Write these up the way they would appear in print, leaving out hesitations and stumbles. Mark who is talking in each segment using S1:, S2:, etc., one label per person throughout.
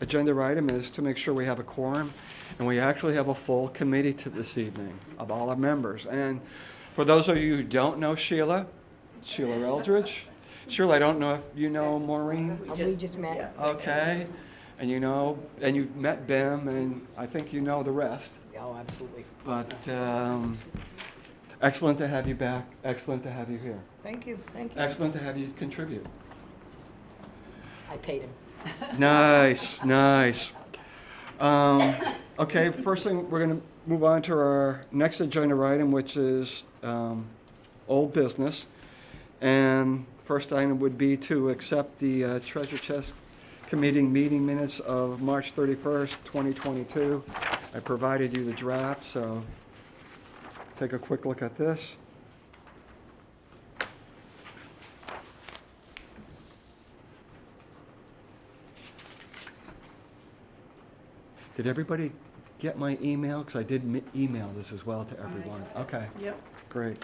S1: agenda item is to make sure we have a quorum, and we actually have a full committee to this evening of all our members. And for those of you who don't know Sheila Eldridge, Sheila, I don't know if you know Maureen?
S2: We just met.
S3: Yeah.
S1: Okay, and you know, and you've met Bim, and I think you know the rest.
S2: Oh, absolutely.
S1: But excellent to have you back, excellent to have you here.
S2: Thank you, thank you.
S1: Excellent to have you contribute.
S2: I paid him.
S1: Nice, nice. Okay, first thing, we're going to move on to our next agenda item, which is old business. And first item would be to accept the Treasure Chest Committee meeting minutes of March 31st, 2022. I provided you the draft, so take a quick look at this. Did everybody get my email? Because I did email this as well to everyone. Okay,
S3: Yep.
S1: great.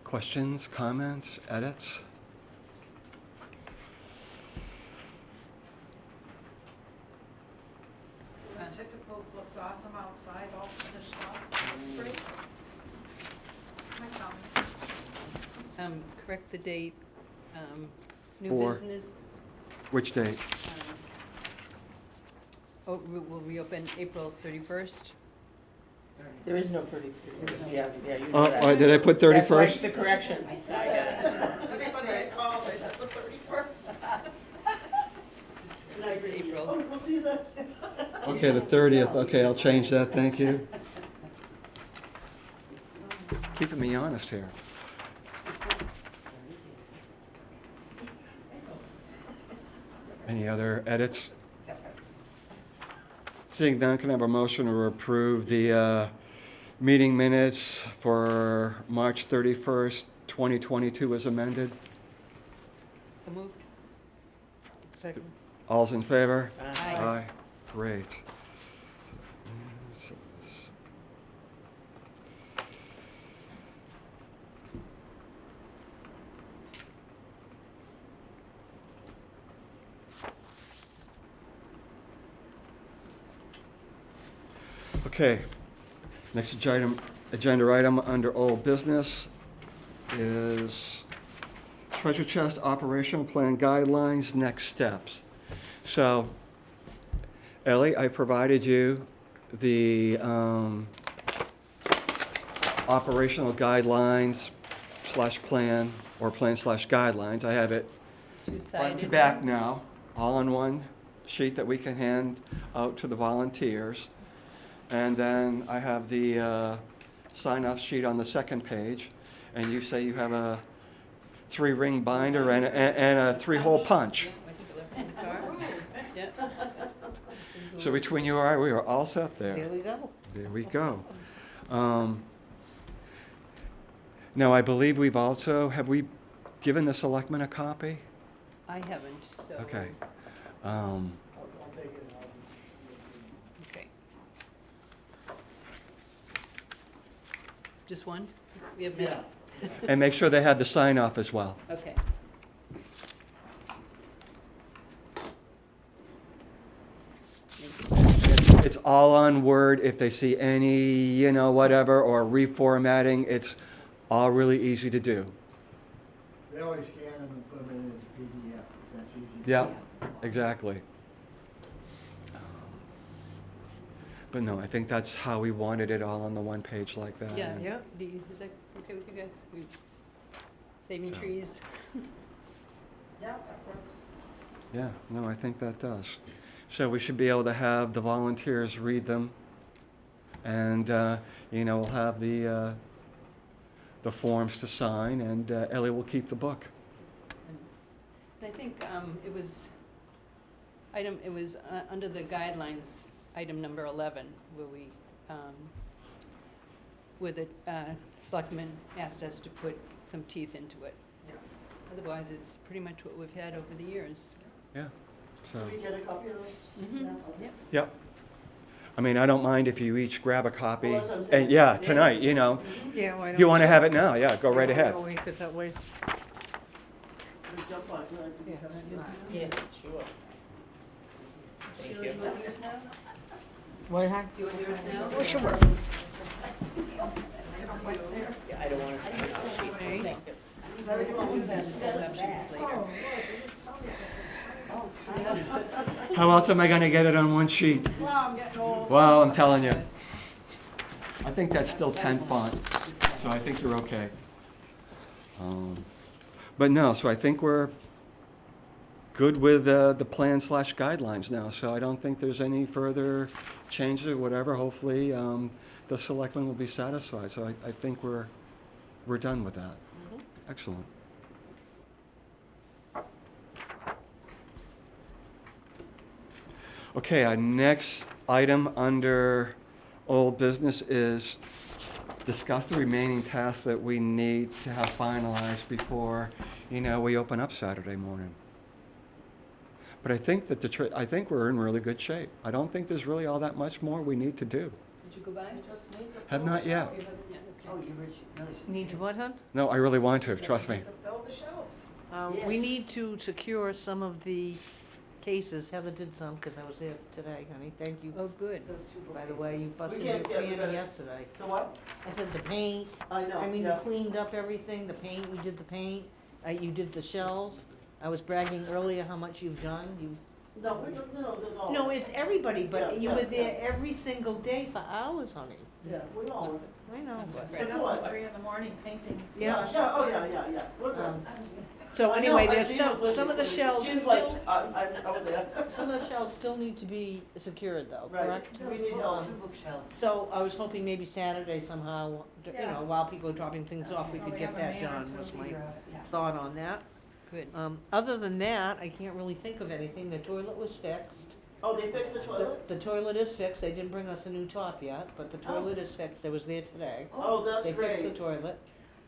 S1: Questions, comments, edits?
S3: The ticket booth looks awesome outside, all finished up. It's great. My comments.
S4: Correct the date, new
S1: For-
S4: business.
S1: Which date?
S4: We'll reopen April 31st.
S5: There is no 31st. Yeah, you
S1: Oh,
S5: know that.
S1: did I put
S5: That's why
S1: 31st?
S5: it's the correction.
S3: Everybody I called, I said the 31st.
S4: April.
S5: We'll see that.
S1: Okay, the 30th. Okay, I'll change that. Thank you. Keeping me honest here. Any other edits? Seeing none, can I have a motion to approve the meeting minutes for March 31st, 2022 as amended?
S4: So moved.
S5: Second.
S1: All's in favor?
S4: Aye.
S1: Great. Okay, next agenda item under old business is Treasure Chest Operational Plan Guidelines, Next Steps. So, Ellie, I provided you the operational guidelines slash plan, or plan slash guidelines. I have it front to
S4: Two-sided.
S1: back now, all on one sheet that we can hand out to the volunteers. And then I have the sign-off sheet on the second page, and you say you have a 3-ring binder and a 3-hole punch.
S4: Yeah, I think it left in the car. Yeah.
S1: So between you and I, we are all set there.
S5: There we go.
S1: There we go. Now, I believe we've also, have we given the selectmen a copy?
S4: I haven't, so.
S1: Okay.
S4: Okay. Just one? We have many?
S1: And make sure they have the sign-off as well.
S4: Okay.
S1: It's all on Word. If they see any, whatever, or reformatting, it's all really easy to do.
S6: They always scan them and put them in as PDF, that's easy.
S1: Yeah, exactly. But no, I think that's how we wanted it all on the one page like that.
S4: Yeah.
S5: Yeah.
S4: Is that okay with you guys? Saving
S1: So.
S4: trees?
S3: Yeah, that works.
S1: Yeah, no, I think that does. So we should be able to have the volunteers read them, and, we'll have the forms to sign, and Ellie will keep the book.
S4: I think it was under the guidelines, item number 11, where we, where the selectmen asked us to put some teeth into it.
S2: Yeah.
S4: Otherwise, it's pretty much what we've had over the years.
S1: Yeah, so,
S5: Can we get a copy of this?
S4: Mm-hmm.
S5: Yeah.
S4: Yep.
S1: yep. I mean, I don't mind if you each grab a copy.
S5: Well, that's what I'm saying.
S1: And, yeah, tonight, you know.
S7: Yeah, why
S1: If you want to have it now, yeah, go right ahead.
S7: Because that way,
S5: We jump on it, like,
S7: yeah.
S2: Yeah, sure.
S4: Thank you.
S2: What, huh?
S4: Do you want yours now?
S2: Oh, sure.
S4: Yeah, I don't want to sign off sheet. Thank you.
S5: Is that what you want?
S4: We'll have sheets later.
S1: How else am I going to get it on one sheet?
S3: Well, I'm getting old.
S1: Well, I'm telling you. I think that's still 10 font, so I think you're okay. But no, so I think we're good with the plan/guidelines now, so I don't think there's any further changes or whatever. Hopefully, the selectmen will be satisfied, so I think we're done with that. Excellent. Okay, our next item under old business is discuss the remaining tasks that we need to have finalized before, we open up Saturday morning. But I think that I think we're in really good shape. I don't think there's really all that much more we need to do.
S4: Did you go by?
S5: You just need to
S1: Have
S5: fill
S1: not
S5: the
S1: yet.
S5: shelves.
S4: Yeah,
S5: Oh,
S4: okay.
S5: you really should.
S7: Need to what, hon?
S1: No, I really want to, trust me.
S3: To fill the shelves.
S7: We
S5: Yes.
S7: need to secure some of the cases. Heather did some, because I was there today, honey. Thank you.
S4: Oh, good.
S5: Those two
S7: By the way, you busted
S5: We
S7: your
S5: can't get rid
S7: fanny
S5: of-
S7: yesterday.
S5: The what?
S7: I said the paint.
S5: I know,
S7: I mean, you
S5: yeah.
S7: cleaned up everything, the paint, we did the paint, you did the shelves. I was bragging earlier how much you've done.
S5: No, we don't, no.
S7: No, it's everybody,
S5: Yeah,
S7: but you
S5: yeah,
S7: were there
S5: yeah.
S7: every single day for hours, honey.
S5: Yeah, we all.
S7: I know.
S4: That's what-
S3: Been
S5: It's
S3: up
S5: what?
S3: till 3 in the morning painting.
S7: Yeah.
S5: Yeah, oh, yeah, we're good.
S7: So
S5: I know,
S7: anyway,
S5: I
S7: there's
S5: Gina
S7: still,
S5: was
S7: some of the
S5: with me.
S7: shelves
S5: Gina's like,
S7: still,
S5: I was there.
S7: some of the shelves still need to be secured though,
S5: Right,
S7: correct?
S5: we need help.
S7: So I was hoping maybe Saturday somehow,
S3: Yeah.
S7: while people are dropping things off, we
S3: Oh,
S7: could
S3: we
S7: get
S3: have a
S7: that
S3: man or
S7: done,
S3: two.
S7: was my thought on that.
S4: Good.
S7: Other than that, I can't really think of anything. The toilet was fixed.
S5: Oh, they fixed the toilet?
S7: The toilet is fixed. They didn't bring us a new top yet, but the toilet is fixed. I was there today.
S5: Oh, that's
S7: They fixed the
S5: great.
S7: toilet.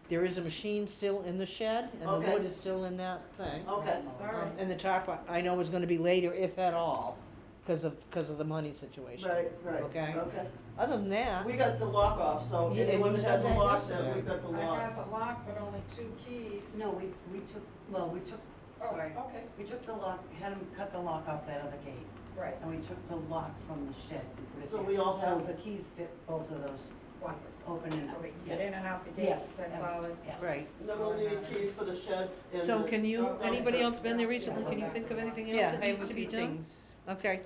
S7: There is a machine still in the shed, and the
S5: Okay.
S7: wood is still in that thing.
S5: Okay,
S3: It's all right.
S7: And the top, I know is gonna be later, if at all, because of the money situation.
S5: right.
S7: Okay.
S5: Okay.
S7: Other than that,
S5: We got the lock off, so
S7: Yeah,
S5: anyone
S7: and
S5: that
S7: you
S5: has a
S7: said that
S5: lock,
S7: yesterday.
S5: then we've got the
S3: I
S5: locks.
S3: have a lock, but only 2 keys.
S8: No, we took,
S3: Oh,
S8: sorry.
S3: okay,
S8: We took the lock, had him cut the lock off that other gate,
S3: right,
S8: and we took the lock from the shed and put it
S5: So
S8: there.
S5: we all have-
S8: So the keys fit both of those,
S3: wonderful.
S8: open and.
S3: So we can get in and out the gates,
S8: Yes,
S3: that's
S8: yeah.
S3: all it.
S8: Yeah.
S7: right.
S5: And then we'll need keys for the sheds and
S7: So
S5: the-
S7: can you,
S3: Oh,
S7: anybody
S3: so-
S7: else been there recently? Can you think of anything else
S4: Yeah,
S7: that
S4: I have
S7: needs
S4: a
S7: to be
S4: few
S7: done?
S4: things.
S7: Okay,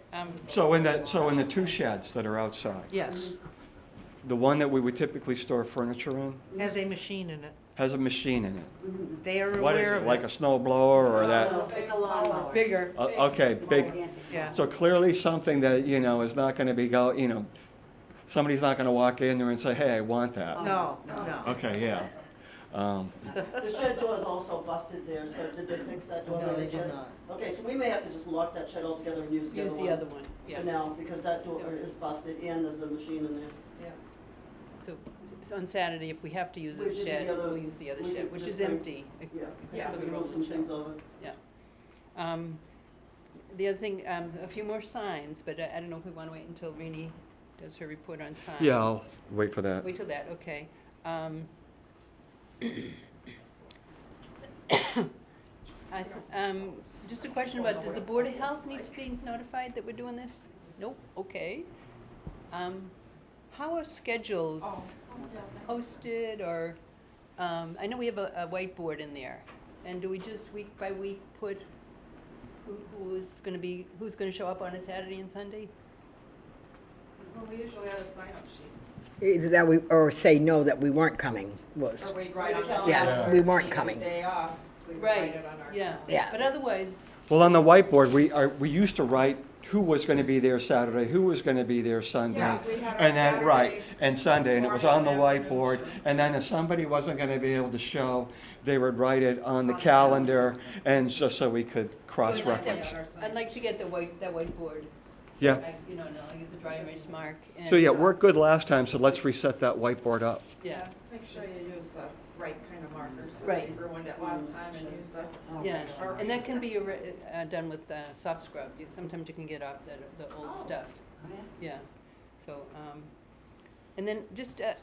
S1: So in the 2 sheds that are outside,
S7: yes,
S1: the one that we would typically store furniture in
S7: has a machine in it.
S1: has a machine in it.
S7: They are
S1: What is
S7: aware
S1: it,
S7: of
S1: like a
S7: it.
S1: snow blower or that?
S5: No,
S8: It's a lawnmower.
S7: Bigger,
S1: Okay, big,
S8: Gigantic.
S7: yeah.
S1: so clearly something that, is not gonna be somebody's not gonna walk in there and say, hey, I want that.
S7: No, no.
S1: Okay, yeah.
S5: The shed door is also busted there, so did they fix that door?
S7: No,
S5: by
S7: they
S5: any
S7: did
S5: chance?
S7: not.
S5: Okay, so we may have to just lock that shed altogether and use the other
S4: Use
S5: one.
S4: the other one, yeah.
S5: For now, because that door is busted and there's a machine in there.
S4: So on Saturday, if we have to use
S5: Which
S4: a
S5: is the
S4: shed,
S5: other-
S4: we'll use the other
S5: we
S4: shed,
S5: could
S4: which
S5: just
S4: is
S5: bring-
S4: empty.
S5: Yeah,
S3: Yeah.
S5: so we
S4: the
S5: can move some
S4: rolling
S5: things
S4: shelf.
S5: over.
S4: The other thing, a few more signs, but I don't know if we want to wait until Rini does her report on signs.
S1: Yeah, I'll wait for that.
S4: Wait till that, okay. Just a question about, does the Board of Health need to be notified that we're doing this? Nope, okay. How are schedules
S3: Oh,
S4: posted, or, I know we have a whiteboard in there, and do we just week by week put who's gonna show up on a Saturday and Sunday?
S3: well, we usually have a sign-up sheet.
S2: Either that we, or say no, that we weren't coming, was,
S3: Or we'd write on the
S2: Yeah,
S3: calendar,
S2: we weren't
S3: the
S2: coming.
S3: Day off, we'd
S4: Right,
S3: write it on our
S4: yeah,
S3: calendar.
S2: Yeah.
S4: but otherwise,
S1: Well, on the whiteboard, we used to write who was gonna be there Saturday, who was gonna be there Sunday.
S3: Yeah, we had our
S1: And then, right,
S3: Saturday
S1: and Sunday, and it was on the
S3: morning and
S1: whiteboard.
S3: afternoon.
S1: And then if somebody wasn't gonna be able to show, they would write it on the calendar, and just so we could cross-reference.
S4: I'd like to get that whiteboard.
S1: Yeah.
S4: You know, and I'll use a dry erase mark.
S1: So yeah, it
S4: and,
S1: worked good last time, so let's reset that whiteboard up.
S4: Yeah,
S3: Make sure you use the right kind of markers. So
S4: Right.
S3: we ruined it last time and used a
S4: yeah,
S3: Sharpie.
S4: and that can be done with soft scrub. Sometimes you can get off the old stuff.
S8: Oh, yeah?
S4: Yeah, so, and then just a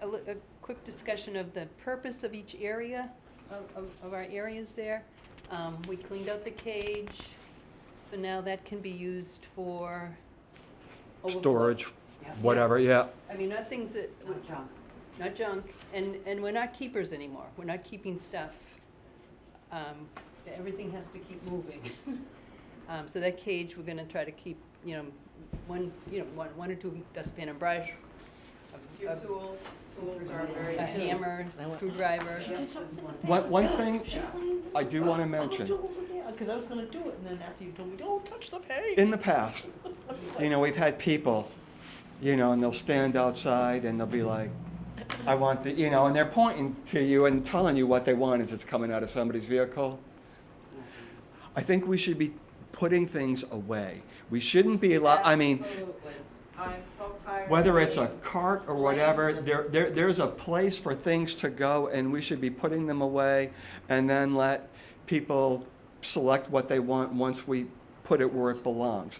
S4: quick discussion of the purpose of each area, of our areas there. We cleaned out the cage, so now that can be used for overflow.
S1: Storage,
S8: Yeah.
S1: whatever, yeah.
S4: I mean, not things that,
S8: Not junk.
S4: not junk, and we're not keepers anymore. We're not keeping stuff. Everything has to keep moving. So that cage, we're gonna try to keep, one or two dustpan and brush,
S3: Few tools. Tools are very.
S4: a hammer, screwdriver.
S1: One thing I do want to mention,
S7: Because I was gonna do it, and then after you told me, don't touch the paint.
S1: in the past, we've had people, and they'll stand outside and they'll be like, I want the, and they're pointing to you and telling you what they want as it's coming out of somebody's vehicle. I think we should be putting things away. We shouldn't be
S3: Absolutely. I'm so tired.
S1: whether
S3: of
S1: it's a
S3: being-
S1: cart or whatever, there's a place for things to go, and we should be putting them away, and then let people select what they want once we put it where it belongs.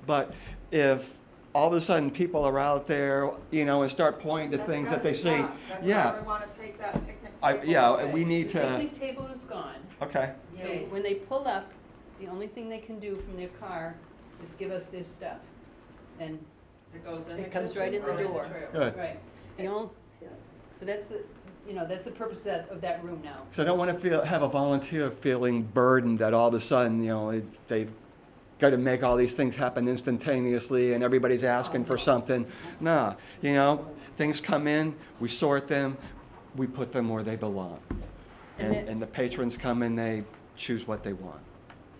S1: But if all of a sudden people are out there, and start pointing to
S3: That's
S1: things that
S3: gotta
S1: they see,
S3: stop. That's
S1: yeah,
S3: why we wanna take that picnic table away.
S1: we need
S4: The
S1: to,
S4: picnic table is gone.
S1: okay.
S4: So when they pull up, the only thing they can do from their car is give us their stuff. And,
S3: It goes in
S4: It
S3: the
S4: comes right
S3: kitchen
S4: in the
S3: or
S4: door.
S3: trailer.
S1: Good.
S4: right, so that's the purpose of that room now.
S1: So I don't want to have a volunteer feeling burdened that all of a sudden, they've got to make all these things happen instantaneously and everybody's asking for something. Nah, things come in, we sort them, we put them where they belong.
S4: And then-
S1: And the patrons come and they choose what they want.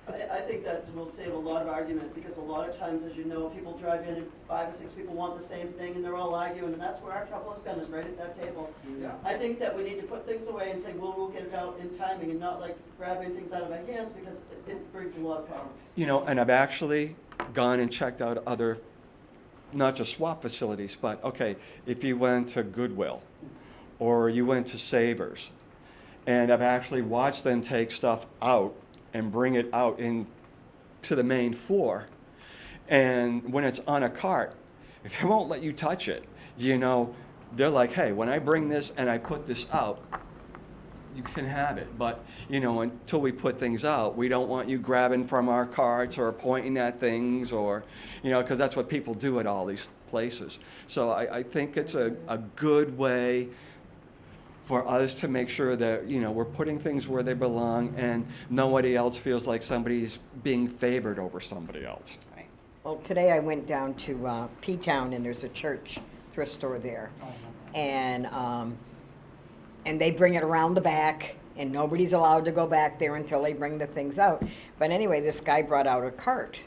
S5: I think that will save a lot of argument, because a lot of times, as you know, people drive in and 5 or 6 people want the same thing, and they're all arguing, and that's where our trouble has been, is right at that table.
S3: Yeah.
S5: I think that we need to put things away and say, well, we'll get it out in timing, and not like grabbing things out of our hands, because it brings a lot of problems.
S1: And I've actually gone and checked out other, not just swap facilities, but, okay, if you went to Goodwill, or you went to Savers, and I've actually watched them take stuff out and bring it out to the main floor. And when it's on a cart, they won't let you touch it. They're like, hey, when I bring this and I put this out, you can have it. But, until we put things out, we don't want you grabbing from our carts or pointing at things, or, because that's what people do at all these places. So I think it's a good way for us to make sure that, we're putting things where they belong, and nobody else feels like somebody's being favored over somebody else.
S4: Right.
S2: Well, today I went down to P-Town, and there's a church thrift store there. And they bring it around the back, and nobody's allowed to go back there until they bring the things out. But anyway, this guy brought out a cart,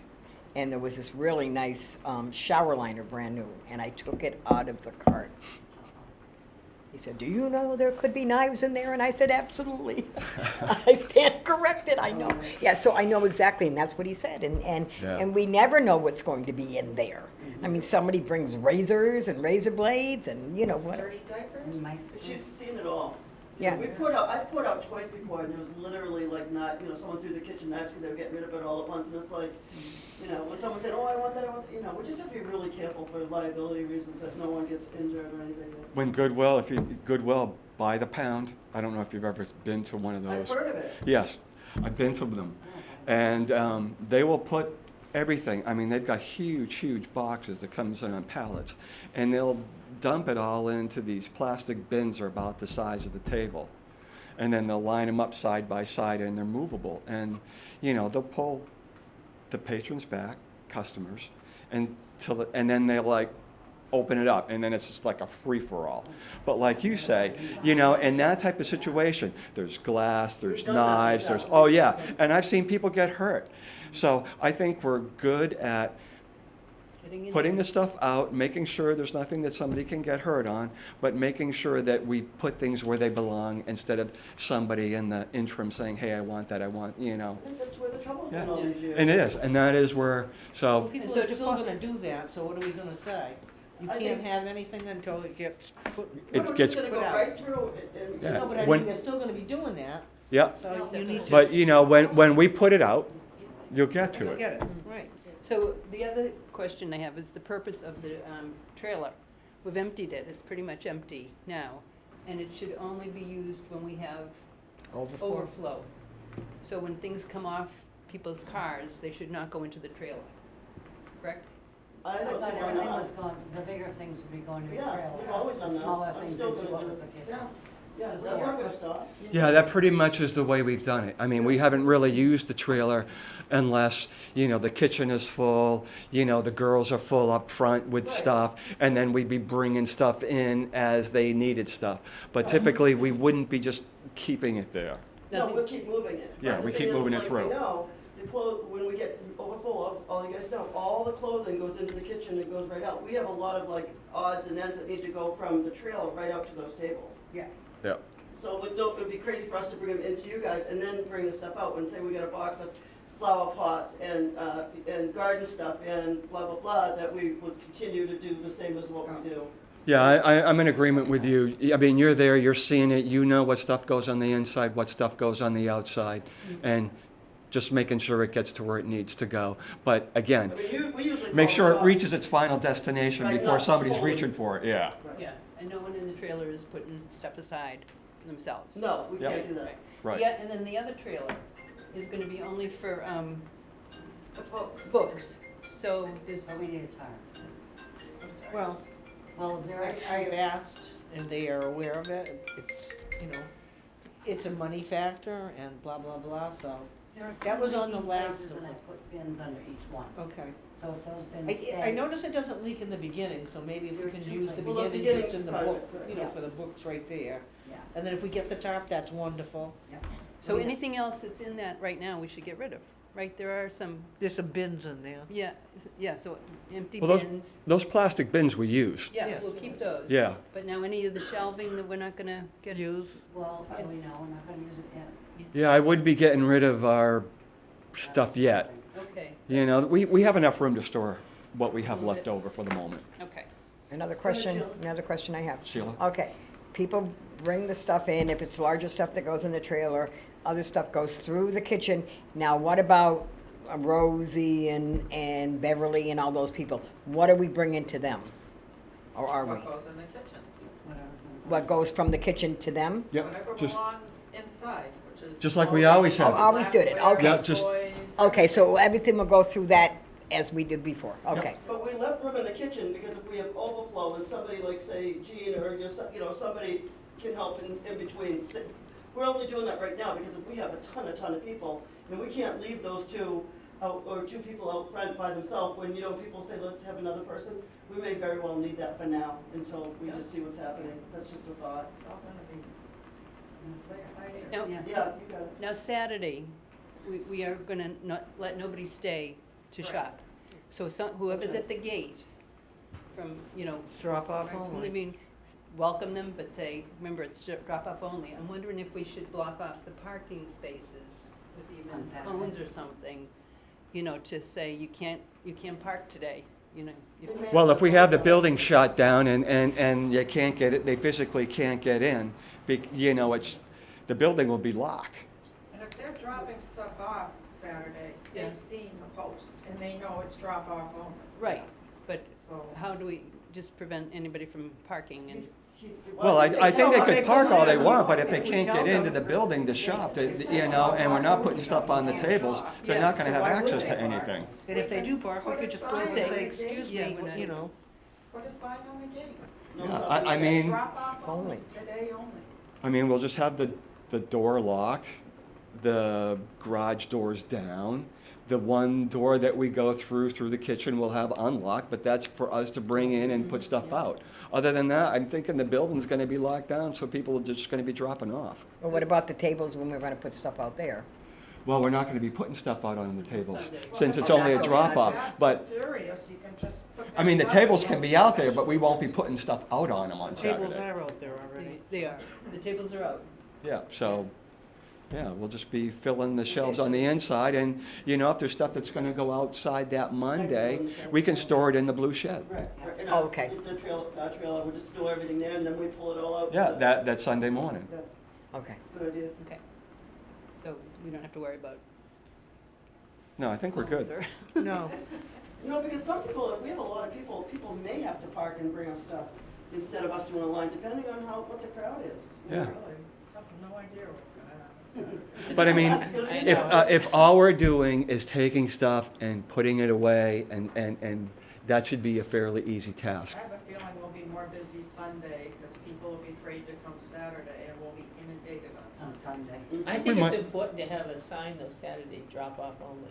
S2: and there was this really nice shower liner, brand new, and I took it out of the cart. He said, do you know there could be knives in there? And I said, absolutely. I stand corrected, I know. Yeah, so I know exactly, and that's what he said.
S1: Yeah.
S2: And we never know what's going to be in there. I mean, somebody brings razors and razor blades and, what.
S3: Dirty diapers?
S5: She's seen it all.
S2: Yeah.
S5: I've put out toys before, and it was literally like not, someone threw the kitchen knives because they were getting rid of it all at once, and it's like, when someone said, oh, I want that, we just have to be really careful for liability reasons that no one gets injured or anything.
S1: When Goodwill, by the pound, I don't know if you've ever been to one of
S5: I've
S1: those.
S5: heard of it.
S1: Yes, I've been to them. And they will put everything, they've got huge boxes that comes in on pallets, and they'll dump it all into these plastic bins that are about the size of the table. And then they'll line them up side by side, and they're movable. And, they'll pull the patrons back, customers, and then they'll open it up, and then it's just like a free-for-all. But like you say, in that type of situation, there's glass, there's
S5: We've done that,
S1: knives,
S5: yeah.
S1: and I've seen people get hurt. So I think we're good at
S4: Getting in
S1: putting
S4: there.
S1: the stuff out, making sure there's nothing that somebody can get hurt on, but making sure that we put things where they belong instead of somebody in the interim saying, hey, I want that, I want, you know.
S5: I think that's where the trouble's
S1: Yeah.
S5: been all these years.
S1: And it is, and that is where,
S7: Well,
S1: so,
S7: people
S4: so
S7: are
S4: to
S7: still
S4: fo-
S7: gonna do that, so what are we gonna say? You
S5: I
S7: can't
S5: think-
S7: have anything until it gets put.
S1: It
S5: We're
S1: gets-
S5: just gonna go
S7: put out.
S5: right through and.
S1: Yeah.
S7: No, but I
S1: when-
S7: mean, they're still gonna be doing that,
S1: yeah.
S7: so you need to.
S1: But, you know, when we put it out, you'll get to it.
S7: Get it, right.
S4: So the other question I have is the purpose of the trailer. We've emptied it, it's pretty much empty now, and it should only be used when we have overflow. So when things come off people's cars, they should not go into the trailer, correct?
S5: I
S8: I
S5: don't
S8: thought
S5: see why
S8: everything
S5: not.
S8: was going, the bigger things would be going to the
S5: Yeah,
S8: trailer.
S5: we've always done
S8: The
S5: that.
S8: smaller
S5: I'm
S8: things
S5: still
S8: into
S5: gonna
S8: what
S5: do
S8: was
S5: it.
S8: the kitchen.
S5: Yeah, yeah,
S8: Just
S5: that's
S8: the
S5: not
S8: rest.
S5: gonna stop.
S1: Yeah, that pretty much is the way we've done it. I mean, we haven't really used the trailer unless, you know, the kitchen is full, you know, the girls are full up front with
S5: Right.
S1: stuff, and then we'd be bringing stuff in as they needed stuff. But typically, we wouldn't be just keeping it there.
S5: No,
S4: Nothing-
S5: we'll keep moving it.
S1: Yeah,
S5: But the
S1: we
S5: thing
S1: keep
S5: is,
S1: moving it
S5: like
S1: through.
S5: we know, when we get overfull, all you guys know, all the clothing goes into the kitchen and goes right out. We have a lot of like odds and ends that need to go from the trailer right out to those tables.
S8: Yeah.
S1: Yeah.
S5: So it would be crazy for us to bring them into you guys and then bring the stuff out. When say we got a box of flower pots and garden stuff and blah, blah, blah, that we would continue to do the same as what we do.
S1: Yeah, I'm in agreement with you. I mean, you're there, you're seeing it, you know what stuff goes on the inside, what stuff goes on the outside, and just making sure it gets to where it needs to go. But again,
S5: I mean, we usually.
S1: make sure it
S5: follow
S1: reaches its final destination
S5: Right,
S1: before
S5: not
S1: somebody's
S5: fully.
S1: reaching for it, yeah.
S4: Yeah, and no one in the trailer is putting stuff aside for themselves.
S5: No, we
S1: Yep.
S5: can't do that.
S1: Right.
S4: Yeah, and then the other trailer is gonna be only for
S5: The books.
S4: books, so this,
S8: So we need a tire.
S7: Well,
S8: Well, there are.
S7: I've asked, and they are aware of it, it's, you know, it's a money factor and blah, blah, blah, so,
S8: There are
S7: that was
S8: two
S7: on the
S8: leaking
S7: last
S8: places
S7: of
S8: and I
S7: them.
S8: put bins under each one.
S7: okay.
S8: So if those bins stay.
S7: I notice it doesn't leak in the beginning, so maybe if
S8: There
S7: we
S8: are
S7: can
S8: two
S7: use the
S8: places.
S5: Well, the
S7: beginning just
S5: beginning
S7: in the
S5: part of
S7: book,
S5: it,
S7: you know,
S8: yeah.
S7: for the books right there.
S8: Yeah.
S7: And then if we get the top, that's wonderful.
S8: Yeah.
S4: so anything else that's in that right now, we should get rid of, right? There are some,
S7: There's some bins in there.
S4: yeah, so empty
S1: Well,
S4: bins,
S1: Those plastic bins we use,
S4: yeah,
S7: Yes.
S4: we'll keep those.
S1: yeah.
S4: But now any of the shelving that we're not gonna get,
S7: Use.
S8: Well, how do we know? We're not gonna use it yet.
S1: Yeah, I would be getting rid of our stuff yet.
S4: okay,
S1: You know, we have enough room to store what we have left over for the moment.
S4: okay.
S2: Another
S5: ahead,
S2: question,
S5: Sheila.
S2: another question I have.
S1: Sheila?
S2: Okay, people bring the stuff in, if it's larger stuff that goes in the trailer, other stuff goes through the kitchen. Now, what about Rosie and Beverly and all those people? What are we bringing to them? Or are we?
S3: What goes in the kitchen,
S8: Whatever's gonna.
S2: What goes from the kitchen to them?
S1: Yep,
S3: whatever
S1: just,
S3: belongs inside, which is.
S1: just like we always have.
S2: Oh, always did it, okay.
S1: Yeah, just-
S3: Toys,
S2: Okay, so everything will go through that as we did before, okay.
S5: But we left room in the kitchen because if we have overflow and somebody like, say, Jean or, you know, somebody can help in between. We're only doing that right now because if we have a ton of people, and we can't leave those two out, or two people out front by themselves, when, you know, people say, let's have another person, we may very well need that for now, until we just see what's happening. That's just a thought.
S3: It's all gonna be clear.
S4: Now,
S8: Yeah.
S5: Yeah, you got it.
S4: now Saturday, we are gonna not, let nobody stay to
S3: Right.
S4: shop. So whoever's at the gate, from, you know,
S7: Drop off
S4: right,
S7: only.
S4: I mean, welcome them, but say, remember, it's drop off only. I'm wondering if we should block off the parking spaces with
S8: On
S4: even
S8: Saturday.
S4: cones or something, you know, to say you can't park today, you know. if-
S1: Well, if we have the building shut down and you can't get it, they physically can't get in, you know, the building will be locked.
S3: And if they're dropping stuff off Saturday,
S4: Yeah.
S3: they've seen the post, and they know it's drop off only.
S4: Right, but
S3: So,
S4: how do we just prevent anybody from parking and?
S1: Well, I think they could
S7: If
S1: park all they
S7: somebody-
S1: want, but if they
S7: if we
S1: can't
S7: tell
S1: get into
S7: them-
S1: the building to shop, you know, and we're not putting stuff on the tables, they're not gonna have access to anything.
S7: And if they do park, we could just go and say, excuse
S4: Yeah,
S7: me,
S4: we're not-
S7: you know.
S3: put a sign on the gate.
S1: Yeah, I mean,
S3: Drop off only,
S2: Only.
S3: today only.
S1: I mean, we'll just have the door locked, the garage doors down. The one door that we go through the kitchen we'll have unlocked, but that's for us to bring in and put stuff out. Other than that, I'm thinking the building's gonna be locked down, so people are just gonna be dropping off.
S2: Well, what about the tables when we're gonna put stuff out there?
S1: Well, we're not gonna be putting stuff out on the tables,
S4: Sunday.
S1: since it's only a drop off,
S3: Fast
S1: but,
S3: and Furious, you can just put
S1: I mean, the tables can be out there, but we won't be putting stuff out on them on
S7: Tables
S1: Saturday.
S7: are out there already.
S4: They are, the tables are out.
S1: Yeah, so, yeah, we'll just be filling the shelves on the inside, and, you know, if there's stuff that's gonna go outside that Monday, we can store it in the blue shed.
S5: Right, right. And
S2: Oh, okay.
S5: The trailer, we just store everything there and then we pull it all out.
S1: Yeah, that Sunday morning.
S5: Yeah,
S2: Okay.
S5: good idea.
S4: Okay. So we don't have to worry about.
S1: No, I think we're good.
S4: clothes
S7: No,
S5: No, because some people, if we have a lot of people, people may have to park and bring us stuff instead of us doing a line, depending on what the crowd is.
S1: Yeah.
S3: Really, I have no idea what's gonna happen.
S1: But I mean, if all we're doing is taking stuff and putting it away, and that should be a fairly easy task.
S3: I have a feeling we'll be more busy Sunday, because people will be afraid to come Saturday, and we'll be inundated on
S8: On
S3: Sunday.
S8: Sunday.
S9: I
S1: We
S9: think
S1: might-
S9: it's important to have a sign though, Saturday drop-off only,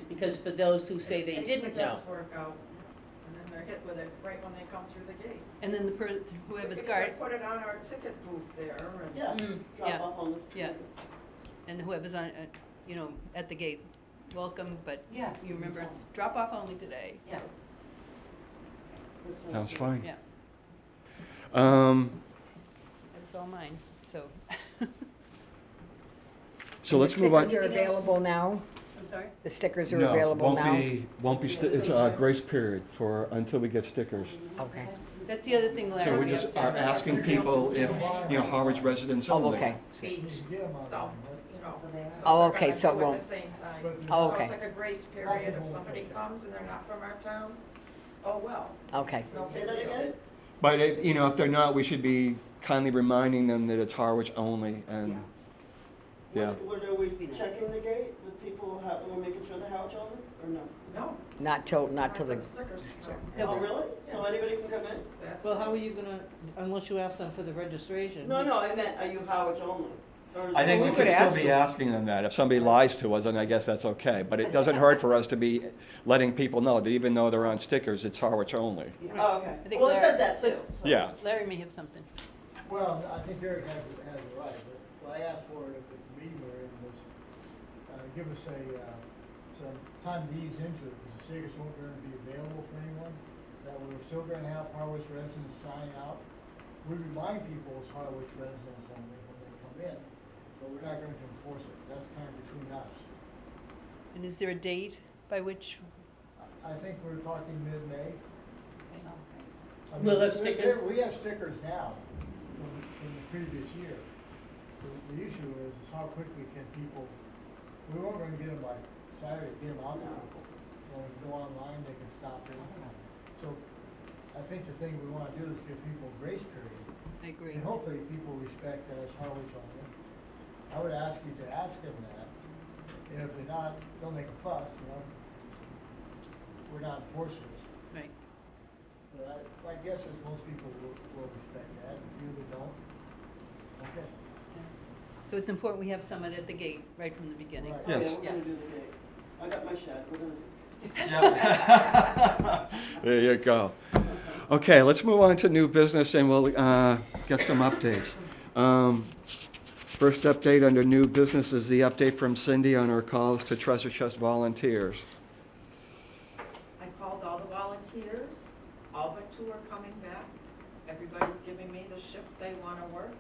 S9: because for those who say they
S3: It
S9: didn't
S3: takes the
S9: know.
S3: guesswork out, and then they're hit with it right when they come through the gate.
S4: And then
S3: We
S4: whoever's
S3: could
S4: guard,
S3: even put it on our ticket booth there, and.
S5: Yeah,
S4: yeah.
S5: drop off on the.
S4: Yeah. and whoever's on, you know, at the gate, welcome, but
S8: Yeah.
S4: you remember it's drop off only today.
S8: Yeah.
S5: That
S1: Sounds
S5: good.
S1: fine.
S4: Yeah, it's all mine, so,
S1: So let's move on.
S2: The stickers are available now?
S4: I'm sorry?
S2: The stickers are
S1: No,
S2: available now?
S1: won't be, it's a grace period until we get stickers.
S2: Okay.
S4: That's the other thing,
S1: So
S4: Larry.
S1: we just are asking people if, you know, Harwich residents
S2: Oh,
S1: only.
S2: okay.
S3: Beach,
S6: You get 'em on
S3: dump,
S6: there,
S3: you know.
S8: So they have-
S3: so
S2: Oh,
S3: they're
S2: okay,
S3: gonna
S2: so it
S3: do at
S2: won't-
S3: the same time.
S6: but-
S2: Oh,
S3: So
S2: okay.
S3: it's like a grace period, if somebody comes and they're not from our town, oh, well.
S2: Okay.
S3: No
S5: Say
S3: big
S5: that
S3: deal.
S5: again?
S1: But, you know, if they're not, we should be kindly reminding them that it's Harwich only, and, yeah.
S5: Would always be checking the gate with people, we're making sure the Harwich only, or no?
S3: No.
S2: Not till
S3: Not
S2: the,
S3: till stickers.
S5: Oh, really? So anybody can come in?
S3: That's
S7: well,
S3: what-
S7: how are you gonna, unless you ask them for the registration?
S5: No, no, I meant, are you Harwich only? Or is
S1: I think
S5: it-
S1: we
S2: We
S1: could
S2: could
S1: still
S2: ask
S1: be
S2: them.
S1: asking them that. If somebody lies to us, then I guess that's okay. But it doesn't hurt for us to be letting people know that even though they're on stickers, it's Harwich only.
S5: Oh, okay.
S4: I think
S5: Well, it
S4: Larry-
S5: says that too.
S4: let's-
S5: so-
S1: Yeah.
S4: Larry may have something.
S6: Well, I think Eric has it right, but what I asked for at the meeting we were in was, give us some time to ease into it, because the stickers weren't gonna be available for anyone, that we were still gonna have Harwich residents sign out. We remind people it's Harwich residents only when they come in, but we're not going to enforce it, that's kind of between us.
S4: And is there a date by which,
S6: I think we're talking mid-May. I mean,
S9: We'll have
S6: there-
S9: stickers?
S6: We have stickers now from the previous year. The issue is how quickly can people, we weren't gonna get them like Saturday, get them out to people. When we go online, they can stop in. So I think the thing we wanna do is give people a grace period.
S4: I agree.
S6: And hopefully people respect that as Harwich only. I would ask you to ask them that. And if they're not, don't make a fuss, you know. We're not enforcers.
S4: Right.
S6: But my guess is most people will respect that. If you that don't, okay.
S4: So it's important we have someone at the gate right from the beginning.
S6: Right.
S5: Oh, yeah,
S1: Yes.
S5: we're gonna do the gate. I got my shed, we're gonna do.
S1: There you go. Okay, let's move on to new business, and we'll get some updates. First update under new business is the update from Cindy on her calls to Treasure Chest volunteers.
S3: I called all the volunteers, all but 2 are coming back. Everybody's giving me the shift they wanna work.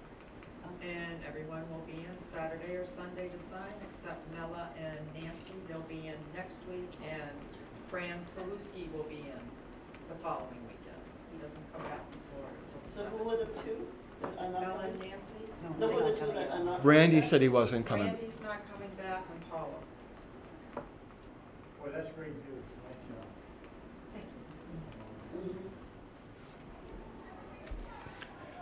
S3: And everyone will be in Saturday or Sunday to sign, except Mela and Nancy. They'll be in next week, and Fran Saluski will be in the following weekend. He doesn't come back from Florida until
S5: So who
S3: December.
S5: were the two that are not
S3: Mela
S5: coming?
S3: and Nancy.
S5: No, who are the two that are not?
S1: Randy said he wasn't coming.
S3: Randy's not coming back, and Paula.
S6: Well, that's great news. Nice job.
S3: Thank you.
S5: Mhm.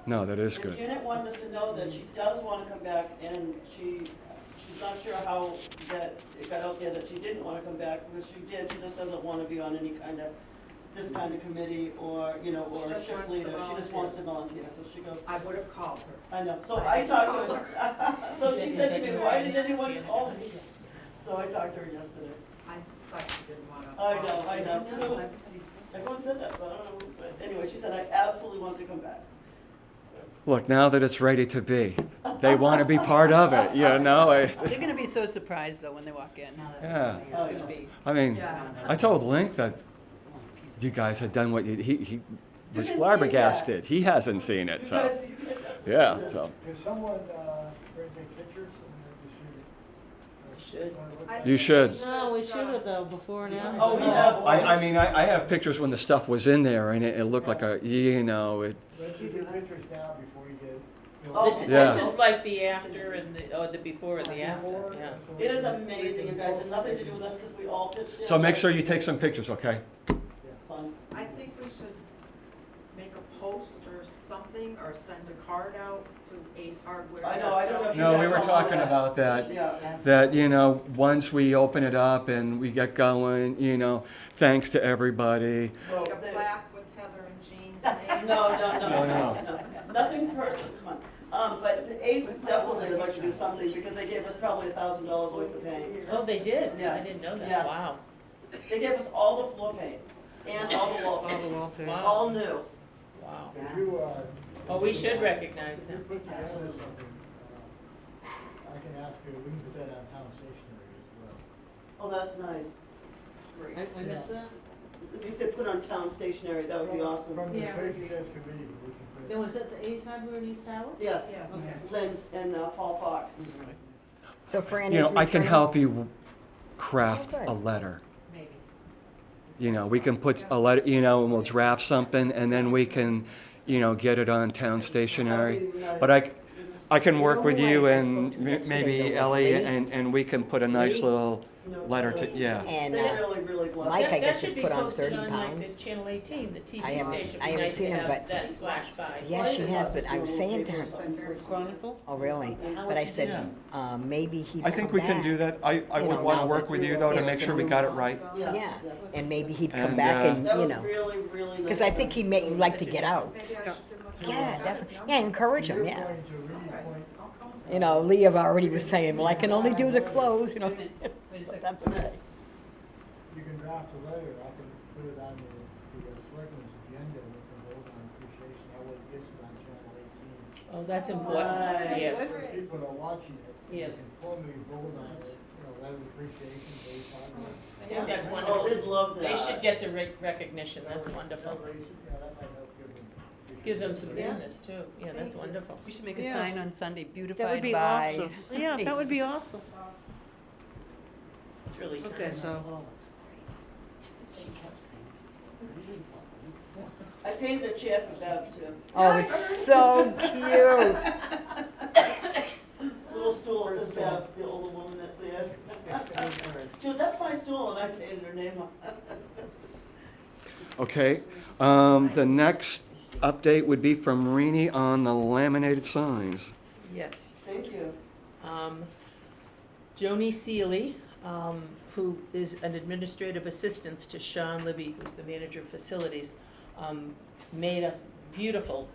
S1: No, that is
S5: And
S1: good.
S5: Janet wanted us to know that she does wanna come back, and she's not sure how that it got out there that she didn't wanna come back, because she did, she just doesn't wanna be on any kind of, this kind of committee, or, you know, or
S3: She just
S5: shift
S3: wants to
S5: leader, she just wants to
S3: volunteer.
S5: volunteer, so she goes,
S3: I would have called her.
S5: I know, so I talked to her, so she said to me, why did anyone call me? So I talked to her yesterday.
S3: I thought she didn't want to.
S5: I know, 'cause it was, everyone said that, so I don't know, but anyway, she said, I absolutely want to come back. So,
S1: Look, now that it's ready to be, they want to be part of it, you know?
S4: They're gonna be so surprised though when they walk in.
S8: Now that-
S1: Yeah.
S4: It's gonna be,
S1: I mean,
S3: Yeah.
S1: I told Link that you guys had done what he was
S5: didn't see it yet.
S1: flabbergasted. He hasn't seen it,
S5: You
S1: so,
S5: guys have to
S1: yeah,
S5: see this.
S1: so.
S6: If someone, brings take pictures,
S9: Should.
S1: You should.
S7: No, we should have though, before and after.
S5: Oh, we have one.
S1: I mean, I have pictures when the stuff was in there, and it looked like a, you know, it,
S6: Let's do pictures now before you get.
S5: Oh,
S1: Yeah.
S9: This is like the after and the before and the after, yeah.
S5: It is amazing, you guys, and nothing to do with us, because we all pitched in.
S1: so make sure you take some pictures, okay?
S5: Fun.
S3: I think we should make a post or something, or send a card out to Ace Hardware.
S5: I know, I don't know if you
S1: No, we
S5: guys
S1: were
S5: saw
S1: talking
S5: that.
S1: about that,
S5: Yeah.
S1: that, you know, once we open it up and we get going, you know, thanks to everybody.
S5: Well,
S3: Make a
S5: they-
S3: plaque with Heather and Jean's name.
S5: No, nothing personal, come on. But the Ace definitely would like to do something, because they gave us probably $1,000 worth of paint.
S9: Oh, they did? I
S5: Yes,
S9: didn't know that,
S5: yes.
S9: wow.
S5: They gave us all the floor paint, and all the wall
S7: All
S5: paint,
S7: the wall paint.
S9: Wow.
S5: all new.
S9: Wow.
S6: If you,
S9: Oh, we should recognize
S6: if you
S9: them.
S6: put together something, I can ask you, we can put that on town stationery as well.
S5: Oh, that's nice.
S7: I missed that?
S5: If you said put on town stationery, that would be awesome.
S6: From the
S7: Yeah.
S6: treasure chest committee, we can put.
S7: Then was that the Ace Hardware in East Howard?
S5: Yes,
S3: Yes.
S5: Lynn and Paul Fox.
S2: So Fran
S1: You
S2: is
S1: know, I can
S2: returning?
S1: help you craft
S2: Oh, good.
S1: a letter.
S8: Maybe.
S1: You know, we can put a letter, you know, and we'll draft something, and then we can, you know, get it on town stationery.
S5: That'd be nice.
S1: But I can work
S2: know
S1: with
S2: who
S1: you
S2: I
S1: and
S2: spoke to yesterday,
S1: maybe
S2: though, was
S1: Ellie,
S2: Lee.
S1: and we can put a nice
S2: Lee?
S1: little
S5: No,
S1: letter to,
S5: totally.
S1: yeah.
S2: And,
S5: They really, really blessed.
S2: Mike, I
S9: That
S2: guess,
S9: should
S2: is
S9: be
S2: put on
S9: posted
S2: 30
S9: like,
S2: pounds.
S9: the Channel 18, the TV
S2: I haven't-
S9: station. It'd
S2: I
S9: be
S2: haven't
S9: nice
S2: seen
S9: to
S2: him,
S9: have
S2: but-
S9: that flash by.
S2: Yeah, she has, but I was saying to her,
S7: Chronicle?
S2: oh, really? But I said, maybe he'd
S1: I
S2: come
S1: think we can
S2: back.
S1: do that. I
S2: You
S1: would
S2: know,
S1: want
S2: now
S1: to work
S2: that,
S1: with you, though,
S2: you
S1: to
S2: know,
S1: make
S2: it's a
S1: sure we
S2: new
S1: got it
S2: law.
S1: right.
S2: Yeah, and maybe he'd come
S1: And,
S2: back and,
S5: That
S2: you
S5: was
S2: know,
S5: really, really nice.
S2: because I think he'd make, like to get out.
S3: Maybe I should give him a call.
S2: Yeah, definitely, yeah, encourage him,
S6: You're
S2: yeah.
S6: going to really point,
S3: I'll call him.
S2: You know, Leah already was saying, well, I can only do the clothes, you know.
S4: Wait a second.
S2: That's okay.
S6: you can draft a letter, I can put it on the selectmen's agenda with the vote on appreciation, that way it gets it on channel 18.
S9: Oh, that's important,
S5: Nice.
S9: yes.
S6: If people are watching it, they
S9: Yes.
S6: can formally vote on it, you know, letter of appreciation, based on it.
S9: Yeah, that's
S5: Oh,
S9: wonderful.
S5: Liz loved that.
S9: They should get the recognition, that's wonderful.
S6: That raise- yeah, that might help give them.
S9: Give them some
S7: Yeah.
S9: business too, yeah, that's wonderful.
S4: We should make a
S7: Yes.
S4: sign on Sunday,
S7: That would
S4: beautified
S7: be
S4: by.
S7: awesome. Yeah, that would be awesome.
S9: It's really
S7: Okay,
S9: kind.
S7: so,
S8: She kept saying,
S5: I painted a chair for Bev too.
S2: Oh, it's so cute.
S5: Little stool, it says Bev, the older woman that's there. She goes, that's my stool, and I painted her name on it.
S1: Okay, the next update would be from Rini on the laminated signs.
S9: Yes.
S5: Thank you.
S9: Joni Seeley, who is an administrative assistant to Sean Libby, who's the manager of facilities, made us beautiful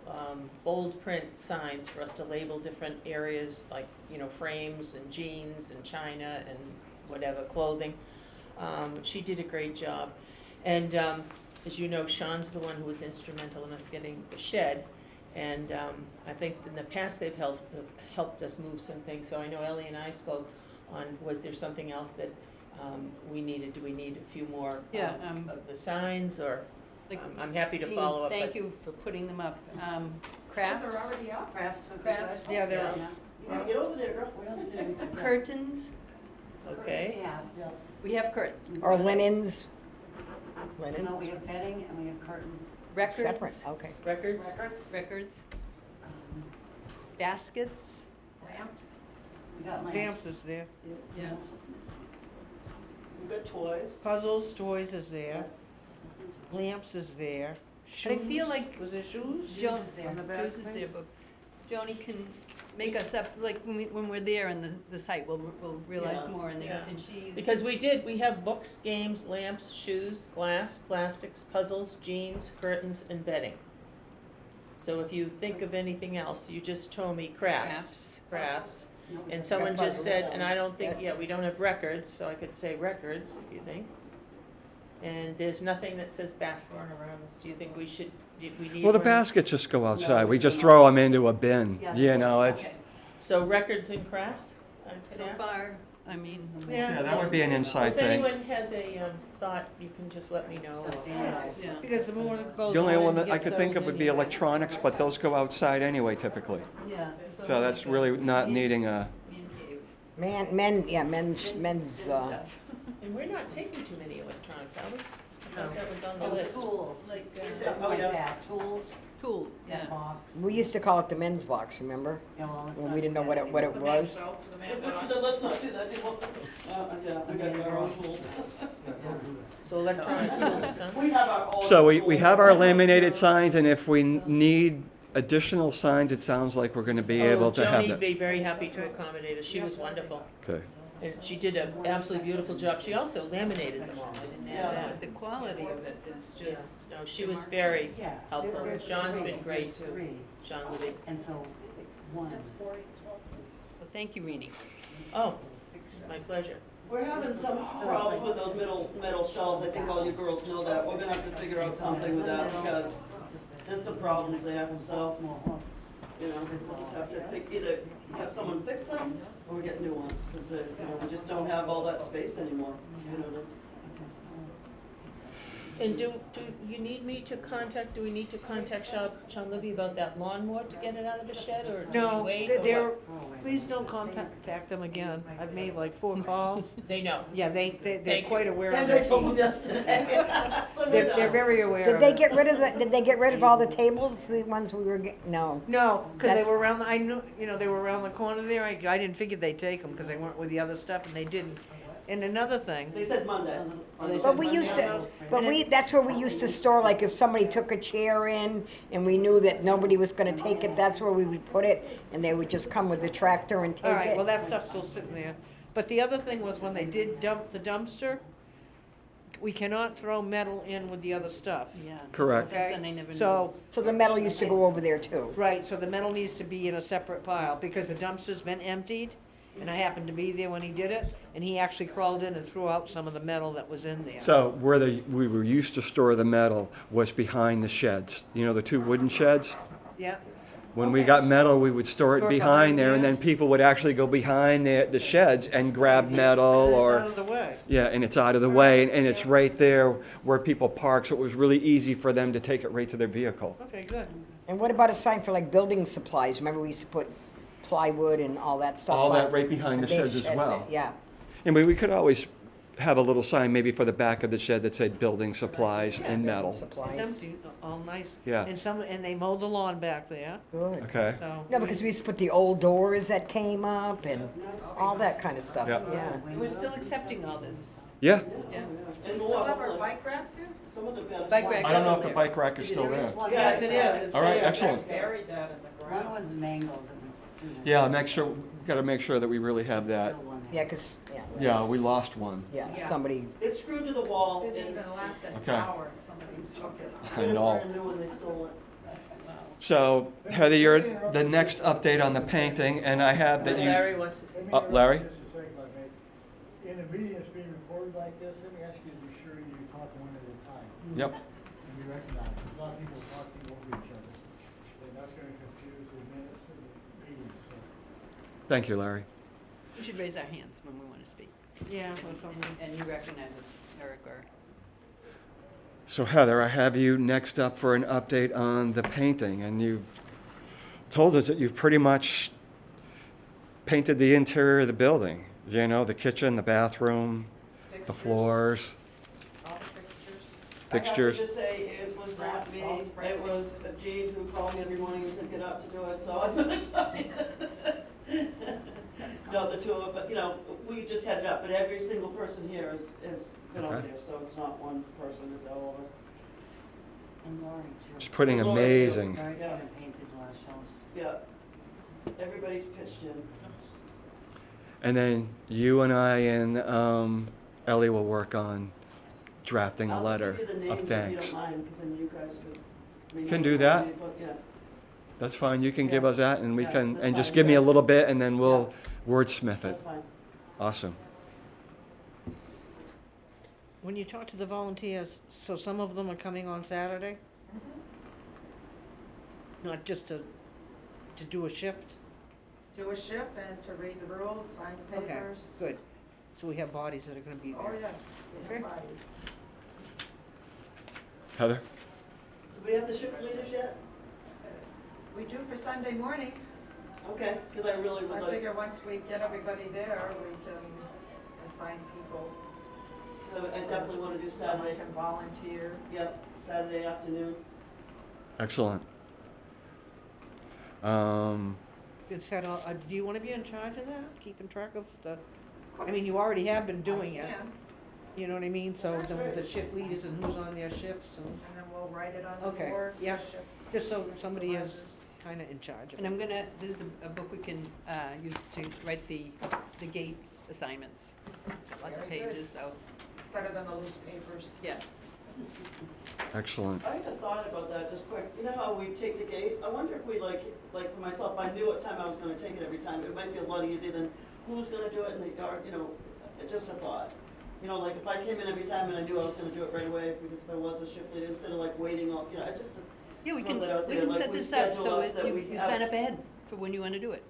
S9: bold print signs for us to label different areas, like, you know, frames and jeans and china and whatever, clothing. She did a great job. And as you know, Sean's the one who was instrumental in us getting the shed. And I think in the past, they've helped us move some things. So I know Ellie and I spoke on, was there something else that we needed? Do we need a few more
S4: Yeah,
S9: of the signs, or
S4: Like,
S9: I'm happy to
S4: Jean,
S9: follow up.
S4: Thank
S9: but-
S4: you for putting them up.
S3: They're
S4: Crafts,
S3: already up?
S8: crafts would be
S4: Crafts.
S8: good.
S4: Yeah, they're-
S5: Yeah, get over there, girl.
S8: What else did we forget?
S4: curtains,
S9: Okay,
S8: Yeah.
S5: Yeah.
S4: we have curtains.
S2: Or linens.
S8: No, we
S2: Linens,
S8: have bedding and we have curtains.
S4: Records,
S2: separate, okay.
S9: records?
S4: records,
S8: Um,
S4: baskets,
S3: Lamps?
S8: We got lamps.
S7: Lamps is there.
S4: yeah.
S8: What else was missing?
S5: We've got toys.
S7: Puzzles, toys is there. Lamps is there.
S4: But I feel
S7: Shoes.
S4: like
S7: Was there shoes?
S4: Jo-
S8: is there.
S7: On the back
S4: Joe's is
S7: thing?
S4: there, but Joni can make us up, like, when we're there in the site, we'll realize
S5: Yeah.
S4: more in there,
S9: Yeah.
S4: and she's.
S9: Because we have books, games, lamps, shoes, glass, plastics, puzzles, jeans, curtains, and bedding. So if you think of anything else, you just told me crafts, crafts.
S8: No, we
S9: And
S8: got
S9: someone just
S2: puzzles.
S9: said, and I don't think, yeah, we don't have records, so I could say records, if you think. And there's nothing that says baskets. Do you think we need
S1: Well, the
S9: one?
S1: baskets just go outside. We just throw them into a bin,
S8: Yeah.
S1: you know, it's,
S8: Okay.
S9: So records and crafts, I could
S4: So
S9: ask?
S4: far, I mean.
S1: Yeah, that would be an inside
S9: If
S1: thing.
S9: anyone has a thought, you can just let me know.
S4: Yeah.
S7: Because the more it goes
S1: The only
S7: on,
S1: one
S7: you
S1: that I
S7: get
S1: could think of
S7: settled
S1: would
S7: in,
S1: be
S7: you-
S1: electronics, but those go outside anyway typically.
S4: Yeah.
S1: So that's really not needing a,
S2: men's,
S4: Stuff.
S9: And we're not taking too many electronics, are we? I
S7: No.
S9: thought that was on the
S8: Oh,
S9: list.
S8: tools,
S4: Like,
S8: something
S5: Oh,
S8: like
S5: yeah.
S8: that, tools,
S4: tool,
S8: that
S4: yeah.
S8: box.
S2: we used to call it the men's box, remember?
S8: Yeah, well, it's
S2: When
S8: not
S2: we didn't know what
S8: that
S2: it
S8: anymore.
S2: was.
S5: But she said, let's not do that anymore. Yeah, we got our own tools.
S9: So electronic tools, huh?
S5: We have our own.
S1: so we
S5: tools.
S1: have our laminated signs, and if we need additional signs, it sounds like we're gonna be able to have
S9: Joni'd
S1: them.
S9: be very happy to accommodate us, she was wonderful.
S1: Okay.
S9: And she did an absolutely beautiful job, she also laminated them all, I didn't add that.
S4: The quality of it is just,
S9: No, she was very
S8: Yeah.
S9: helpful,
S8: there was
S9: John's
S8: three.
S9: been great
S8: There's
S9: too,
S8: three.
S9: John Levy.
S8: And so, one.
S4: well, thank you, Rini.
S9: Oh, my pleasure.
S5: We're having some problems with those metal shelves. I think all you girls know that. We're gonna have to figure out something with that because there's some problems there. So,
S8: More hooks.
S5: you know, we'll just have to either have someone fix them or we get new ones. Because, you know, we just don't have all that space anymore. You know,
S8: Because,
S9: And do you need me to contact, do we need to contact Sean Libby about that lawnmower to get it out of the shed, or do we
S7: No,
S9: wait, or
S7: they're,
S9: what?
S7: please don't contact them again. I've made like 4 calls.
S9: They know.
S7: Yeah, they're
S9: Thank you.
S7: quite aware of
S5: and I
S7: it.
S5: told them yesterday. So
S7: They're very aware
S2: Did
S7: of
S2: they
S7: it.
S2: get rid of did they get rid of all the tables, the ones we were no.
S7: No, because they
S2: That's-
S7: were around, I knew, they were around the corner there. I didn't figure they'd take them because they weren't with the other stuff, and they didn't. And another thing,
S5: They said Monday.
S2: But we used to, that's where we used to store, like if somebody took a chair in and we knew that nobody was gonna take it, that's where we would put it, and they would just come with the tractor and take
S7: all right, well,
S2: it.
S7: that stuff's still sitting there. But the other thing was when they did dump the dumpster, we cannot throw metal in with the other stuff.
S4: Yeah.
S1: Correct.
S7: Okay,
S4: Something I never knew.
S7: so,
S2: So the metal used to go over there too.
S7: right, so the metal needs to be in a separate pile, because the dumpster's been emptied, and I happened to be there when he did it, and he actually crawled in and threw out some of the metal that was in there.
S1: So where we were used to store the metal was behind the sheds. You know, the 2 wooden sheds?
S7: Yeah,
S1: When we got metal, we would store it
S7: Store it
S1: behind
S7: behind
S1: there, and
S7: there?
S1: then people would actually go behind the sheds and grab metal
S7: it's out
S1: or,
S7: of the way.
S1: yeah, and it's out of the way, and it's right there where people park, so it was really easy for them to take it right to their vehicle.
S7: Okay, good.
S2: And what about a sign for like building supplies? Remember we used to put plywood and all that stuff
S1: All that
S2: up?
S1: right behind the
S2: Big
S1: sheds as well.
S2: Yeah.
S1: And we could always have a little sign maybe for the back of the shed that said building supplies and metal.
S7: It's
S2: Supplies.
S7: empty, all nice.
S1: Yeah.
S7: And they mowed the lawn back there,
S2: Good.
S1: Okay?
S7: so.
S2: No, because we used to put the old doors that came up and all that kind of stuff,
S1: Yeah.
S2: yeah.
S4: We're still accepting all this,
S1: Yeah.
S4: yeah.
S5: And
S3: Still have
S5: more,
S3: our bike rack there?
S5: some of the better.
S4: Bike rack.
S1: I don't know if
S4: Still
S1: the
S4: there.
S1: bike rack is still there.
S5: Yes,
S7: it is. It's
S1: All right,
S7: there.
S1: excellent.
S3: Buried that in the ground.
S8: One was mangled.
S1: Yeah, gotta make sure that we really have that.
S2: Yeah, because, yeah.
S1: Yeah, we lost one.
S2: Yeah,
S3: Yeah.
S2: somebody,
S5: It's screwed to the wall.
S3: It didn't
S5: and
S3: even last an
S1: Okay.
S3: hour and somebody took it.
S1: I know.
S5: brand new when they stole it.
S1: So Heather, you're the next update on the painting, and I have that you,
S9: Larry wants to say.
S6: Let me
S1: Larry?
S6: interrupt just a second, if I may. In a meeting that's being recorded like this, let me ask you to be sure you talk one at a time
S1: yep,
S6: and be recognized. There's a lot of people talking over each other, and that's gonna confuse the minutes of the meeting, so.
S1: thank you, Larry.
S4: We should raise our hands when we want to speak.
S7: Yeah, or something.
S4: And you recognize us, Eric, or,
S1: So Heather, I have you next up for an update on the painting, and you've told us that you've pretty much painted the interior of the building. You know, the kitchen, the bathroom, the
S3: Fixtures,
S1: floors,
S3: all the fixtures.
S1: fixtures.
S5: I have to just say, it was not me,
S3: All spray
S5: it was Jade who called me every morning and said, get up to do it, so I'm gonna tell you. No, the 2 of them, but, you know, we just had it up, but every single person here is been over
S1: Okay.
S5: there, so it's not one person, it's all of us.
S8: And Lori too.
S1: It's pretty
S5: Lord,
S1: amazing.
S8: Lori
S5: Yeah.
S8: came and painted a lot of shelves.
S5: Yeah, everybody pitched in.
S1: And then you and I and Ellie will work on drafting a letter
S5: I'll send you the
S1: of
S5: names if
S1: thanks.
S5: you don't mind, because then you guys could.
S1: Can do that.
S5: Yeah.
S1: That's fine, you can give
S5: Yeah.
S1: us that, and we
S5: Yeah,
S1: can,
S5: that's
S1: and just
S5: fine,
S1: give me a
S5: yeah.
S1: little bit, and then we'll wordsmith it.
S5: That's fine.
S1: Awesome.
S7: When you talk to the volunteers, so some of them are coming on Saturday? Not just to do a shift?
S3: Do a shift and to read the rules, sign the
S7: Okay,
S3: papers.
S7: good. so we have bodies that are gonna be
S3: Oh,
S7: there.
S3: yes, we have bodies.
S1: Heather?
S5: Do we have the shift leaders yet?
S3: We do for Sunday morning.
S5: Okay, because I really
S3: So
S5: would
S3: I
S5: like,
S3: figure once we get everybody there, we can assign people.
S5: so I definitely want to do
S3: Someone
S5: Saturday.
S3: can volunteer.
S5: Yep, Saturday afternoon.
S1: Excellent.
S7: Good set all, do you wanna be in charge of that, keeping track of the, I mean, you already have been doing
S3: I
S7: it,
S3: can,
S7: you know what I mean? So
S5: That's great.
S7: the shift leaders and who's on their shifts and,
S3: and then we'll write it on the
S7: Okay,
S3: board.
S7: yeah,
S3: shift
S7: just so somebody is
S3: supervisors.
S7: kinda in charge of
S4: And
S7: it.
S4: I'm gonna, this is a book we can use to write the gate assignments. Lots of
S3: Very good.
S4: pages, so,
S3: Better than the loose papers.
S4: yeah.
S1: Excellent.
S5: I had thought about that just quick. You know how we take the gate? I wonder if we like for myself, I knew what time I was gonna take it every time. It might be a lot easier than who's gonna do it in the yard, you know, just a thought. You know, like if I came in every time and I knew I was gonna do it right away, because if I was a shift leader, instead of like waiting all, you know, I just,
S4: Yeah, we
S5: Throw
S4: can,
S5: that out
S4: we
S5: there,
S4: can
S5: like
S4: set
S5: we
S4: this up
S5: schedule
S4: so
S5: up that we
S4: you
S5: have-
S4: sign up ahead for when you wanna do it.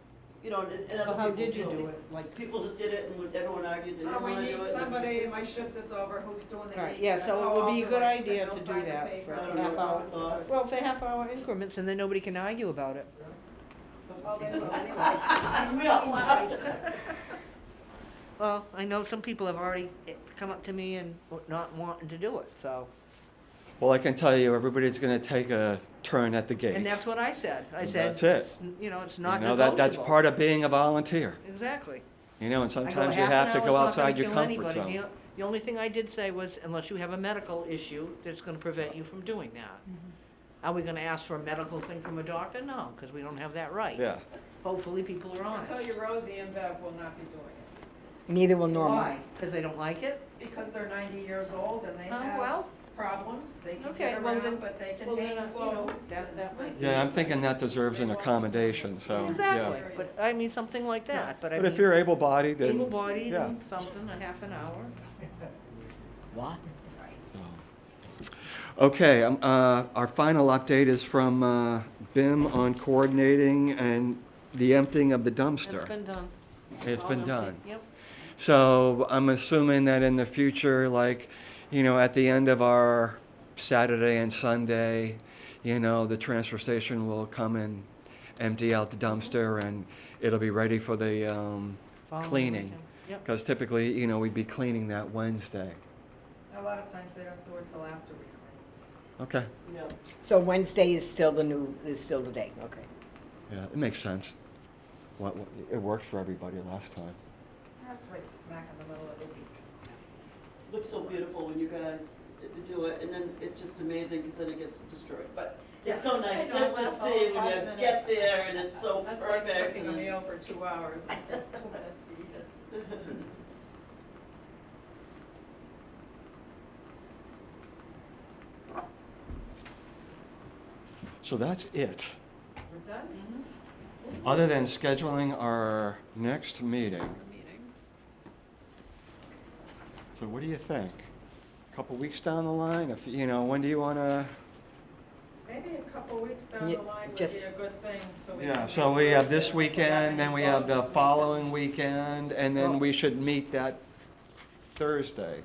S5: you know, and other
S7: Well, how
S5: people,
S7: did you
S5: so
S7: do it? Like,
S5: people just did it and everyone argued, they
S3: Oh,
S5: didn't
S3: we
S5: wanna do it.
S3: need somebody, my shift is over, who's doing the
S7: Right,
S3: gate?
S7: yeah,
S3: That's
S7: so it
S3: how
S7: would
S3: I'll
S7: be a
S3: do
S7: good
S3: it.
S7: idea
S3: They'll
S7: to do
S3: sign the
S7: that
S3: paper.
S7: for
S5: I don't
S7: a
S5: know,
S7: half
S5: just
S7: hour.
S5: a thought.
S7: Well, for half-hour increments, and then nobody can argue about it.
S3: Oh, they will anyway.
S5: We all laughed.
S7: Well, I know some people have already come up to me and not wanting to do it, so.
S1: Well, I can tell you, everybody's gonna take a turn at the gate.
S7: And that's what I said. I said,
S1: That's it.
S7: it's- you know, it's not
S1: You know,
S7: negotiable.
S1: that's part of being a volunteer,
S7: Exactly.
S1: you know, and
S7: I go,
S1: sometimes you
S7: half
S1: have
S7: an
S1: to
S7: hour's
S1: go
S7: not gonna
S1: outside your
S7: kill
S1: comfort
S7: anybody.
S1: zone.
S7: The only thing I did say was, unless you have a medical issue, that's gonna prevent you from doing that.
S1: Mm-hmm.
S7: Are we gonna ask for a medical thing from a doctor? No, because we don't have that right.
S1: Yeah,
S7: Hopefully, people are on
S3: I
S7: it.
S3: tell you, Rosie and Bev will not be doing it,
S2: Neither will Norma.
S7: Why? Because they don't like it?
S3: because they're 90 years old and they
S7: Oh,
S3: have
S7: well,
S3: problems, they can
S7: okay,
S3: get
S7: well
S3: around,
S7: then-
S3: but they can
S7: well then,
S3: hang
S7: you know,
S3: clothes.
S7: that might be.
S1: yeah, I'm thinking that deserves an accommodation, so,
S7: Exactly,
S1: yeah.
S7: but, I mean, something like that, but I
S1: But if
S7: mean,
S1: you're able-bodied, then,
S7: able-bodied
S1: yeah.
S7: and something, a half an hour.
S2: What?
S1: So. Okay, our final update is from BIM on coordinating and the emptying of the
S7: It's
S1: dumpster.
S7: been done.
S1: It's
S7: All
S1: been
S7: empty.
S1: done.
S7: Yep.
S1: So I'm assuming that in the future, like, you know, at the end of our Saturday and Sunday, you know, the transfer station will come and empty out the dumpster and it'll be ready for the
S7: Following
S1: cleaning.
S7: weekend. Yep.
S1: Because typically, you know, we'd be cleaning that Wednesday.
S3: A lot of times they don't do it till after we clean.
S1: Okay,
S5: Yeah.
S2: So Wednesday is still the day, okay.
S1: yeah, it makes sense. It worked for everybody last time.
S3: That's right smack in the middle of the week.
S5: It looks so beautiful when you guys do it, and then it's just amazing because then it gets destroyed. But it's so nice
S3: I know,
S5: just to
S3: that's all
S5: see when
S3: 5
S5: you
S3: minutes.
S5: get there and it's so
S3: That's like
S5: perfect.
S3: cooking a
S5: and-
S3: meal for 2 hours, and it takes 2 minutes to eat it.
S1: So that's it.
S3: We're done?
S1: Other than scheduling our next meeting.
S4: Meeting.
S1: So what do you think? Couple weeks down the line, if, you know, when do you wanna?
S3: Maybe a couple weeks down
S2: Yeah,
S3: the line would
S2: just-
S3: be a good thing, so we
S1: Yeah,
S3: can
S1: so
S3: make
S1: we
S3: it
S1: have
S3: up
S1: this
S3: there. If we have
S1: weekend,
S3: any
S1: then we have the
S3: bugs, we can-
S1: following weekend, and then
S2: Well-
S1: we should meet that Thursday.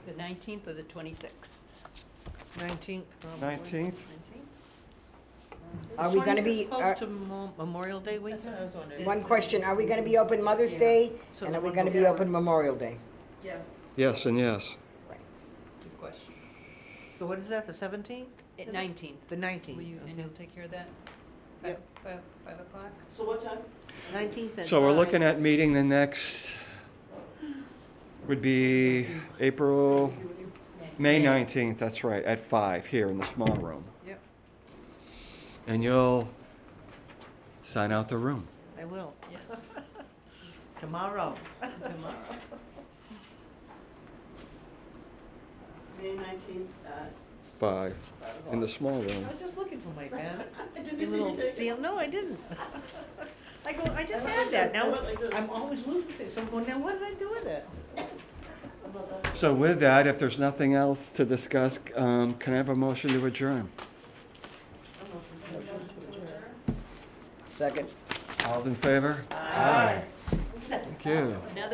S4: The 19th or the 26th?
S7: 19th. probably.
S1: 19th?
S4: 19th?
S2: Are we gonna
S7: 26th
S2: be,
S7: close to Memorial Day weekend?
S9: I was wondering.
S2: one question, are we gonna be open Mother's Day?
S7: So
S2: And
S7: no
S2: are we
S7: one
S2: gonna
S7: will-
S2: be open Memorial Day?
S3: Yes.
S1: Yes and yes.
S4: Good question.
S7: So what is that, the 17th?
S4: At 19th.
S7: The 19th.
S4: Will you, and you'll take care of that?
S7: Yep.
S4: 5 o'clock?
S5: So what time?
S7: 19th at
S1: So we're
S7: 5.
S1: looking at meeting the next, would be May 19th, that's right, at 5 here in the small room.
S7: Yep,
S1: And you'll sign out the room.
S7: I will.
S4: Yes.
S7: Tomorrow.
S4: Tomorrow.
S5: May 19th at
S1: 5 in the small
S7: I
S1: room.
S7: was just looking for my pen.
S5: Didn't
S7: Your
S5: you see me
S7: little
S5: take it?
S7: stamp, no, I didn't. I go, I just
S5: I went
S7: had
S5: like
S7: that,
S5: this, I
S7: now,
S5: went like this.
S7: I'm always losing things, so I'm going, now what did I do with it?
S5: How about that?
S1: So with that, if there's nothing else to discuss, can I have a motion to adjourn?
S2: Second.
S1: All's in favor? Aye. Thank you.
S4: Now that